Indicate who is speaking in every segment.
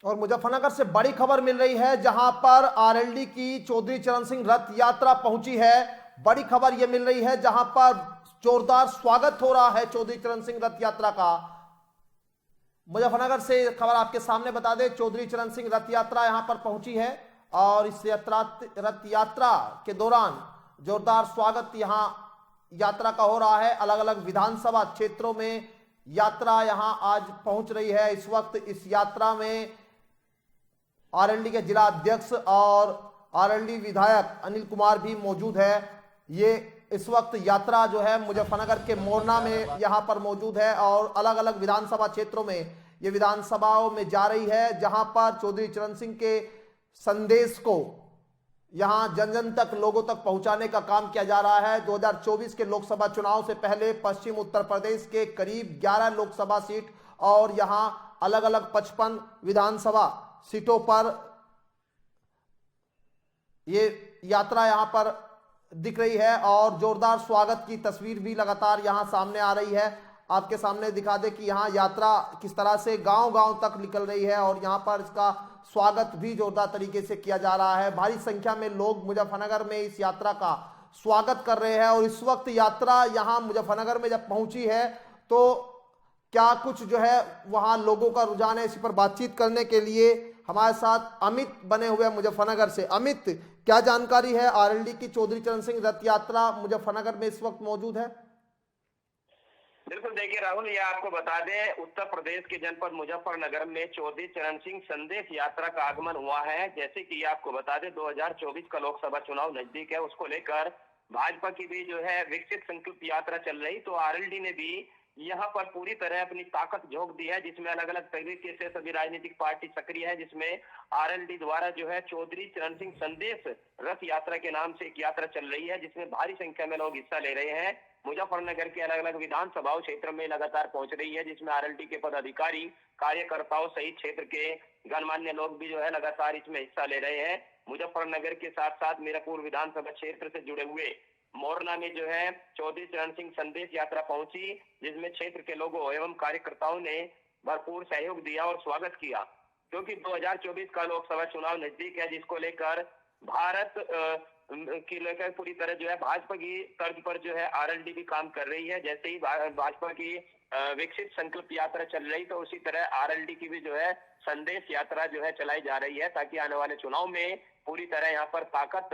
Speaker 1: और मुजफ्फरनगर से बड़ी खबर मिल रही है, जहां पर आरएलडी की चौधरी चरण सिंह रथ यात्रा पहुंची है। बड़ी खबर यह मिल रही है जहां पर जोरदार स्वागत हो रहा है चौधरी चरण सिंह रथ यात्रा का। मुजफ्फरनगर से खबर आपके सामने बता दें, चौधरी चरण सिंह रथ यात्रा यहां पर पहुंची है और इस रथ यात्रा के दौरान जोरदार स्वागत यहां यात्रा का हो रहा है। अलग अलग विधानसभा क्षेत्रों में यात्रा यहां आज पहुंच रही है। इस वक्त इस यात्रा में आरएलडी के जिला अध्यक्ष और आरएलडी विधायक अनिल कुमार भी मौजूद है। ये इस वक्त यात्रा जो है मुजफ्फरनगर के मोरना में यहां पर मौजूद है और अलग अलग विधानसभा क्षेत्रों में ये विधानसभाओं में जा रही है, जहां पर चौधरी चरण सिंह के संदेश को यहां जन जन तक, लोगों तक पहुंचाने का काम किया जा रहा है। 2024 के लोकसभा चुनाव से पहले पश्चिम उत्तर प्रदेश के करीब 11 लोकसभा सीट और यहां अलग अलग 55 विधानसभा सीटों पर ये यात्रा यहां पर दिख रही है और जोरदार स्वागत की तस्वीर भी लगातार यहां सामने आ रही है। आपके सामने दिखा दे कि यहां यात्रा किस तरह से गांव-गांव तक निकल रही है और यहां पर इसका स्वागत भी जोरदार तरीके से किया जा रहा है। भारी संख्या में लोग मुजफ्फरनगर में इस यात्रा का स्वागत कर रहे हैं और इस वक्त यात्रा यहां मुजफ्फरनगर में जब पहुंची है तो क्या कुछ जो है वहां लोगों का रुझान है, इसी पर बातचीत करने के लिए हमारे साथ अमित बने हुए मुजफ्फरनगर से। अमित, क्या जानकारी है? आरएलडी की चौधरी चरण सिंह रथ यात्रा मुजफ्फरनगर में इस वक्त मौजूद है।
Speaker 2: बिल्कुल, देखिए राहुल, ये आपको बता दें, उत्तर प्रदेश के जनपद मुजफ्फरनगर में चौधरी चरण सिंह संदेश यात्रा का आगमन हुआ है। जैसे कि आपको बता दें, 2024 का लोकसभा चुनाव नजदीक है, उसको लेकर भाजपा की भी जो है विकसित संकल्प यात्रा चल रही, तो आरएलडी ने भी यहाँ पर पूरी तरह अपनी ताकत झोंक दी है, जिसमें अलग अलग तरीके से सभी राजनीतिक पार्टी सक्रिय है, जिसमें आरएलडी द्वारा जो है चौधरी चरण सिंह संदेश रथ यात्रा के नाम से एक यात्रा चल रही है, जिसमें भारी संख्या में लोग हिस्सा ले रहे हैं। मुजफ्फरनगर के अलग अलग विधानसभाओं क्षेत्र में लगातार पहुंच रही है, जिसमें आरएलडी के पदाधिकारी, कार्यकर्ताओं सहित क्षेत्र के गणमान्य लोग भी जो है लगातार इसमें हिस्सा ले रहे हैं। मुजफ्फरनगर के साथ साथ मीरापुर विधानसभा क्षेत्र से जुड़े हुए मोरना में जो है चौधरी चरण सिंह संदेश यात्रा पहुंची, जिसमें क्षेत्र के लोगों एवं कार्यकर्ताओं ने भरपूर सहयोग दिया और स्वागत किया, क्योंकि 2024 का लोकसभा चुनाव नजदीक है, जिसको लेकर भारत की लेकर पूरी तरह जो है भाजपा की तर्ज पर जो है आरएलडी भी काम कर रही है। जैसे ही भाजपा की विकसित संकल्प यात्रा चल रही, तो उसी तरह आरएलडी की भी जो है संदेश यात्रा जो है चलाई जा रही है, ताकि आने वाले चुनाव में पूरी तरह यहाँ पर ताकत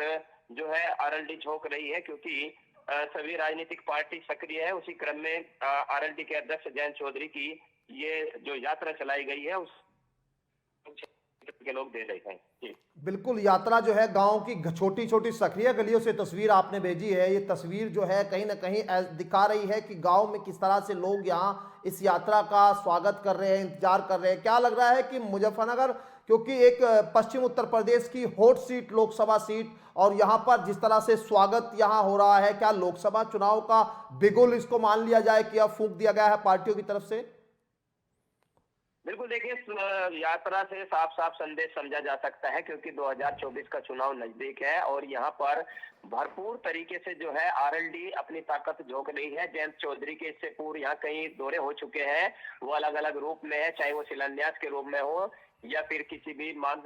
Speaker 2: जो है आरएलडी झोंक रही है, क्योंकि सभी राजनीतिक पार्टी सक्रिय है। उसी क्रम में आरएलडी के अध्यक्ष जयंत चौधरी की ये जो यात्रा चलाई गई है, उस के लोग दे रहे हैं। जी
Speaker 1: बिल्कुल, यात्रा जो है गांव की छोटी छोटी सक्रिय गलियों से तस्वीर आपने भेजी है। ये तस्वीर जो है कहीं ना कहीं दिखा रही है कि गांव में किस तरह से लोग यहां इस यात्रा का स्वागत कर रहे हैं, इंतजार कर रहे हैं। क्या लग रहा है कि मुजफ्फरनगर, क्योंकि एक पश्चिम उत्तर प्रदेश की हॉट सीट, लोकसभा सीट, और यहां पर जिस तरह से स्वागत यहां हो रहा है, क्या लोकसभा चुनाव का बिगुल इसको मान लिया जाए कि अब फूंक दिया गया है पार्टियों की तरफ से?
Speaker 2: बिल्कुल, देखिए, यात्रा से साफ साफ संदेश समझा जा सकता है, क्योंकि 2024 का चुनाव नजदीक है और यहाँ पर भरपूर तरीके से जो है आरएलडी अपनी ताकत झोंक रही है। जयंत चौधरी के इससे पूर्व यहाँ कई दौरे हो चुके हैं, वो अलग अलग रूप में है, चाहे वो शिलान्यास के रूप में हो या फिर किसी भी मान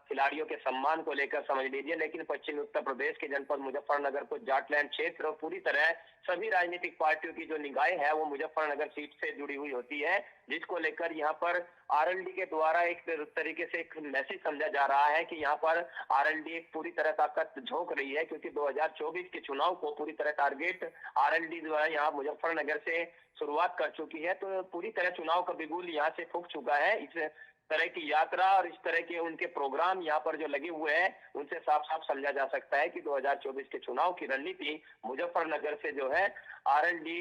Speaker 2: खिलाड़ियों के सम्मान को लेकर समझ लीजिए। लेकिन पश्चिमी उत्तर प्रदेश के जनपद मुजफ्फरनगर को जाटलैंड क्षेत्र और पूरी तरह सभी राजनीतिक पार्टियों की जो निगाहें है वो मुजफ्फरनगर सीट से जुड़ी हुई होती है, जिसको लेकर यहाँ पर आरएलडी के द्वारा एक तरीके से एक मैसेज समझा जा रहा है कि यहाँ पर आरएलडी एक पूरी तरह ताकत झोंक रही है, क्योंकि 2024 के चुनाव को पूरी तरह टारगेट आरएलडी द्वारा यहाँ मुजफ्फरनगर से शुरुआत कर चुकी है। तो पूरी तरह चुनाव का बिगुल यहाँ से फूंक चुका है। इस तरह की यात्रा और इस तरह के उनके प्रोग्राम यहाँ पर जो लगे हुए हैं, उनसे साफ साफ समझा जा सकता है कि 2024 के चुनाव की रणनीति मुजफ्फरनगर से जो है आरएलडी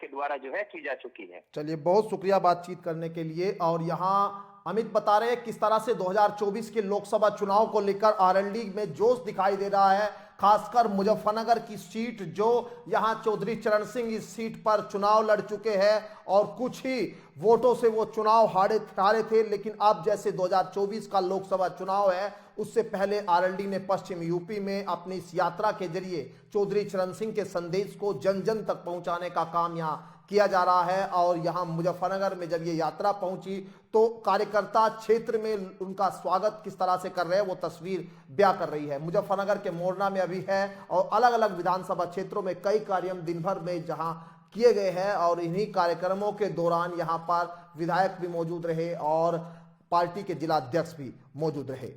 Speaker 2: के द्वारा जो है की जा चुकी है।
Speaker 1: चलिए, बहुत शुक्रिया बातचीत करने के लिए। और यहाँ अमित बता रहे हैं किस तरह से 2024 के लोकसभा चुनाव को लेकर आरएलडी में जोश दिखाई दे रहा है, खासकर मुजफ्फरनगर की सीट, जो यहां चौधरी चरण सिंह इस सीट पर चुनाव लड़ चुके हैं और कुछ ही वोटों से वो चुनाव हारे थे। लेकिन अब जैसे 2024 का लोकसभा चुनाव है, उससे पहले आरएलडी ने पश्चिम यूपी में अपनी इस यात्रा के जरिए चौधरी चरण सिंह के संदेश को जन जन तक पहुंचाने का काम यहां किया जा रहा है। और यहां मुजफ्फरनगर में जब ये यात्रा पहुंची तो कार्यकर्ता क्षेत्र में उनका स्वागत किस तरह से कर रहे हैं वो तस्वीर बयां कर रही है। मुजफ्फरनगर के मोरना में अभी है और अलग अलग विधानसभा क्षेत्रों में कई कार्यक्रम दिन भर में जहां किए गए हैं और इन्हीं कार्यक्रमों के दौरान यहां पर विधायक भी मौजूद रहे और पार्टी के जिला अध्यक्ष भी मौजूद रहे।